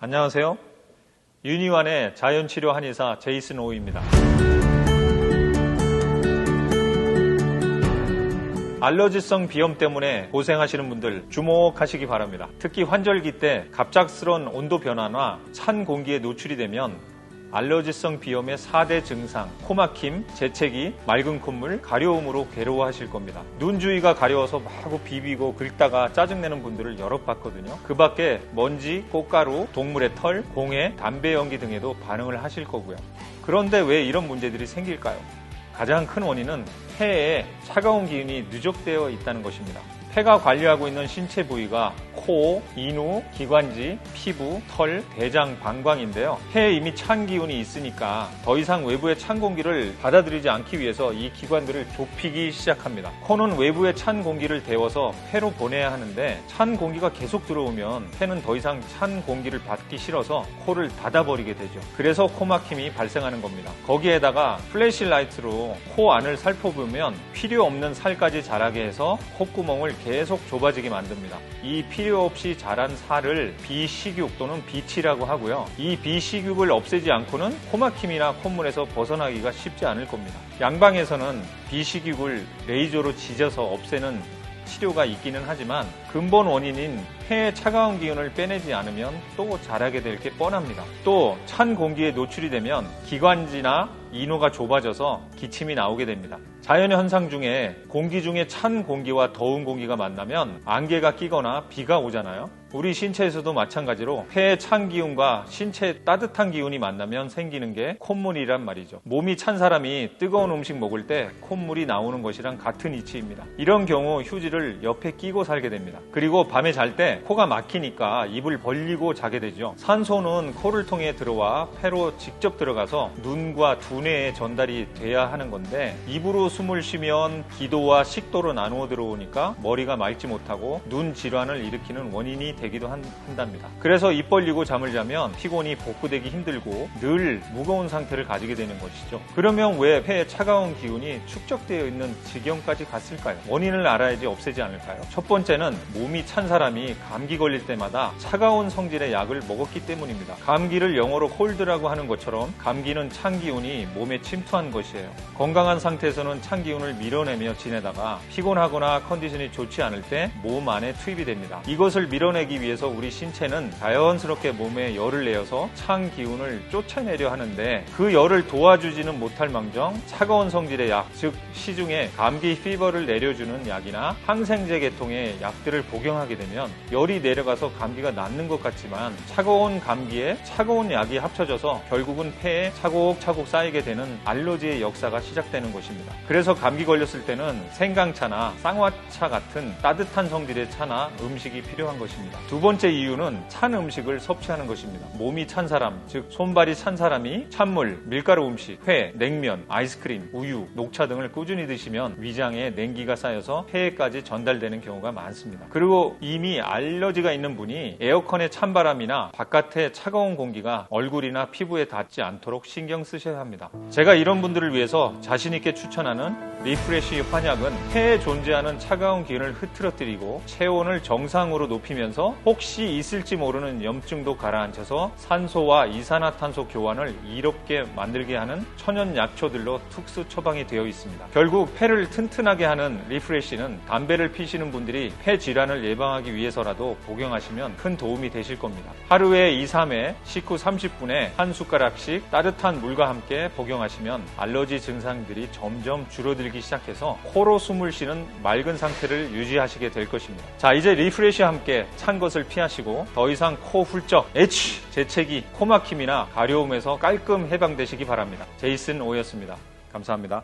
안녕하세요. 유니완의 자연치료 한의사 제이슨 오입니다. 알러지성 비염 때문에 고생하시는 분들 주목하시기 바랍니다. 특히 환절기 때 갑작스러운 온도 변화나 찬 공기에 노출이 되면 알러지성 비염의 4대 증상, 코막힘, 재채기, 맑은 콧물, 가려움으로 괴로워하실 겁니다. 눈 주위가 가려워서 마구 비비고 긁다가 짜증내는 분들을 여러 봤거든요. 그 밖에 먼지, 꽃가루, 동물의 털, 공해, 담배 연기 등에도 반응을 하실 거고요. 그런데 왜 이런 문제들이 생길까요? 가장 큰 원인은 폐에 차가운 기운이 누적되어 있다는 것입니다. 폐가 관리하고 있는 신체 부위가 코, 인후, 기관지, 피부, 털, 대장, 방광인데요. 폐에 이미 찬 기운이 있으니까 더 이상 외부의 찬 공기를 받아들이지 않기 위해서 이 기관들을 좁히기 시작합니다. 코는 외부의 찬 공기를 데워서 폐로 보내야 하는데 찬 공기가 계속 들어오면 폐는 더 이상 찬 공기를 받기 싫어서 코를 닫아버리게 되죠. 그래서 코막힘이 발생하는 겁니다. 거기에다가 플래시라이트로 코 안을 살펴보면 필요 없는 살까지 자라게 해서 콧구멍을 계속 좁아지게 만듭니다. 이 필요 없이 자란 살을 비식육 또는 비치라고 하고요. 이 비식육을 없애지 않고는 코막힘이나 콧물에서 벗어나기가 쉽지 않을 겁니다. 양방에서는 비식육을 레이저로 지져서 없애는 치료가 있기는 하지만 근본 원인인 폐의 차가운 기운을 빼내지 않으면 또 자라게 될 게 뻔합니다. 또 찬 공기에 노출이 되면 기관지나 인후가 좁아져서 기침이 나오게 됩니다. 자연현상 중에 공기 중에 찬 공기와 더운 공기가 만나면 안개가 끼거나 비가 오잖아요. 우리 신체에서도 마찬가지로 폐의 찬 기운과 신체의 따뜻한 기운이 만나면 생기는 게 콧물이란 말이죠. 몸이 찬 사람이 뜨거운 음식 먹을 때 콧물이 나오는 것이랑 같은 이치입니다. 이런 경우 휴지를 옆에 끼고 살게 됩니다. 그리고 밤에 잘 때 코가 막히니까 입을 벌리고 자게 되죠. 산소는 코를 통해 들어와 폐로 직접 들어가서 눈과 두뇌에 전달이 돼야 하는 건데 입으로 숨을 쉬면 기도와 식도로 나누어 들어오니까 머리가 맑지 못하고 눈 질환을 일으키는 원인이 되기도 한답니다. 그래서 입 벌리고 잠을 자면 피곤이 복구되기 힘들고 늘 무거운 상태를 가지게 되는 것이죠. 그러면 왜 폐에 차가운 기운이 축적되어 있는 지경까지 갔을까요? 원인을 알아야지 없애지 않을까요? 첫 번째는 몸이 찬 사람이 감기 걸릴 때마다 차가운 성질의 약을 먹었기 때문입니다. 감기를 영어로 콜드라고 하는 것처럼 감기는 찬 기운이 몸에 침투한 것이에요. 건강한 상태에서는 찬 기운을 밀어내며 지내다가 피곤하거나 컨디션이 좋지 않을 때 몸 안에 투입이 됩니다. 이것을 밀어내기 위해서 우리 신체는 자연스럽게 몸에 열을 내어서 찬 기운을 쫓아내려 하는데 그 열을 도와주지는 못할 망정 차가운 성질의 약, 즉 시중에 감기 피버를 내려주는 약이나 항생제 계통의 약들을 복용하게 되면 열이 내려가서 감기가 낫는 것 같지만 차가운 감기에 차가운 약이 합쳐져서 결국은 폐에 차곡차곡 쌓이게 되는 알러지의 역사가 시작되는 것입니다. 그래서 감기 걸렸을 때는 생강차나 쌍화차 같은 따뜻한 성질의 차나 음식이 필요한 것입니다. 두 번째 이유는 찬 음식을 섭취하는 것입니다. 몸이 찬 사람, 즉 손발이 찬 사람이 찬물, 밀가루 음식, 회, 냉면, 아이스크림, 우유, 녹차 등을 꾸준히 드시면 위장에 냉기가 쌓여서 폐에까지 전달되는 경우가 많습니다. 그리고 이미 알러지가 있는 분이 에어컨의 찬바람이나 바깥의 차가운 공기가 얼굴이나 피부에 닿지 않도록 신경 쓰셔야 합니다. 제가 이런 분들을 위해서 자신있게 추천하는 리프레쉬 환약은 폐에 존재하는 차가운 기운을 흐트러뜨리고 체온을 정상으로 높이면서 혹시 있을지 모르는 염증도 가라앉혀서 산소와 이산화탄소 교환을 이롭게 만들게 하는 천연 약초들로 특수 처방이 되어 있습니다. 결국 폐를 튼튼하게 하는 리프레쉬는 담배를 피시는 분들이 폐 질환을 예방하기 위해서라도 복용하시면 큰 도움이 되실 겁니다. 하루에 2, 3회 식후 30분에 한 숟가락씩 따뜻한 물과 함께 복용하시면 알러지 증상들이 점점 줄어들기 시작해서 코로 숨을 쉬는 맑은 상태를 유지하시게 될 것입니다. 자, 이제 리프레쉬와 함께 찬 것을 피하시고 더 이상 코 훌쩍, 재채기, 코막힘이나 가려움에서 깔끔 해방되시기 바랍니다. 제이슨 오였습니다. 감사합니다.